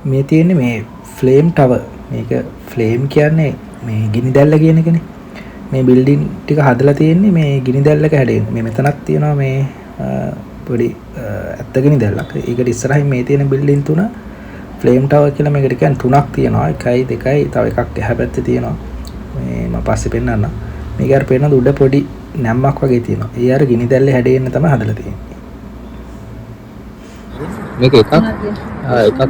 මේ තියෙන්නේ මේ ෆ්ලේම් ටවර්. මේක ෆ්ලේම් කියන්නේ මේ ගිනි දැල්ල කියන එකනේ. මේ බිල්ඩින් ටික හදලා තියෙන්නේ මේ ගිනි දැල්ලක හැඩයෙන්. මේ මෙතනක් තියෙනවා මේ පොඩි ඇත්ත ගිනි දැල්ලක්. ඒකට ඉස්සරහින් මේ තියෙන බිල්ඩින් තුන ෆ්ලේම් ටවර් කියලා මේකට කියන්නේ තුනක් තියෙනවා. 1යි 2යි තව එකක් එහා පැත්තේ තියෙනවා. මේ මම පස්සේ පෙන්නන්නම්. මේක අර පේනද උඩ පොඩි නැම්මක් වගේ තියෙනවා. ඒ අර ගිනි දැල්ලේ හැඩයෙන් තමයි හදලා තියෙන්නේ. මේක එකක්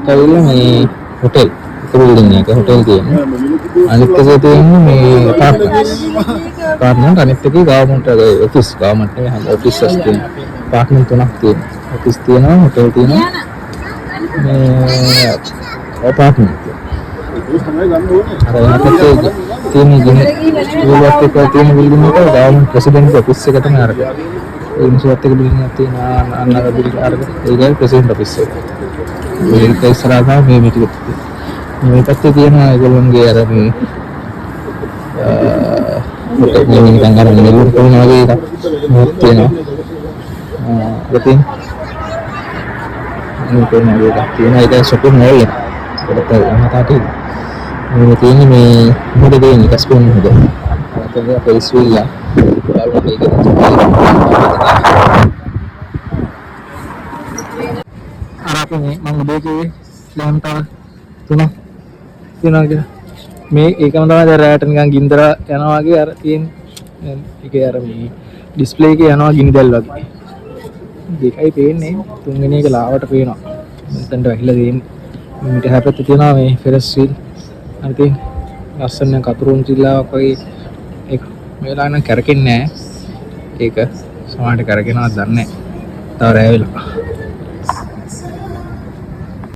ඇවිල්ලා මේ හොටෙල් බිල්ඩින් එක හොටෙල් තියෙනවා. අනිත් එකේ තියෙන්නේ මේ අපාර්ට්මන්ට් අනිත් එකේ ගවර්න්මන්ට් ඔෆිස් ගවර්න්මන්ට් නේ හැම ඔෆිසස් තියෙනවා. අපාර්ට්මන්ට් තුනක් තියෙනවා. ඔෆිස් තියෙනවා හොටෙල් තියෙනවා. මේ අපාර්ට්මන්ට් අර යනකොට තියෙන ගිනි ස්කූලක් එක තියෙන බිල්ඩින් එක ගවර්න්මන්ට් ප්‍රෙසිඩන්ට් ඔෆිස් එක තමයි අරක. ඒ මිනිස්සුත් එක බිල්ඩින් එකක් තියෙනවා අන්නර බිල්ඩින් අරක. ඒකයි ප්‍රෙසිඩන්ට් ඔෆිස් එක. මේක ඉස්සරහා මේ පිටික මේ පැත්තේ තියෙනවා ඒගොල්ලන්ගේ අර මේ මේ නිකන් අර නෙළුම් කොන වගේ එකක් තියෙනවා. ඉතින් මේ කොන වගේ එකක් තියෙනවා. ඒක සොපින් මෝල් එක. ඒකට මතාට මේ තියෙන්නේ මේ මොකද දෙන්නේ කස්පෝන් මොකද? අතේ අපේ ස්විල්ලා. අර අපි මම දෙකේ ෆ්ලේම් ටවර් තුනක් තියෙනවා කියලා. මේ ඒකම තමයි දැන් රැට නිකන් ගින්දර යනවා වගේ අර තියෙන ඒකේ අර මේ ඩිස්ප්ලේ එකේ යනවා ගිනි දැල් වගේ. දෙකයි පේන්නේ තුන්වෙනි එක ලාවට පේනවා. මෙතනට වැහිලා තියෙන්නේ. මේක හැපෙත් තියෙනවා මේ ෆෙරස් වීල්. අනිත් ලස්සන කතුරුන් චිල්ලාවක් වගේ ඒක මේලා නම් කරකෙන්නේ නැහැ. ඒක සමහරට කරගෙනවත් දන්නේ නැහැ. තව රැ වෙලා.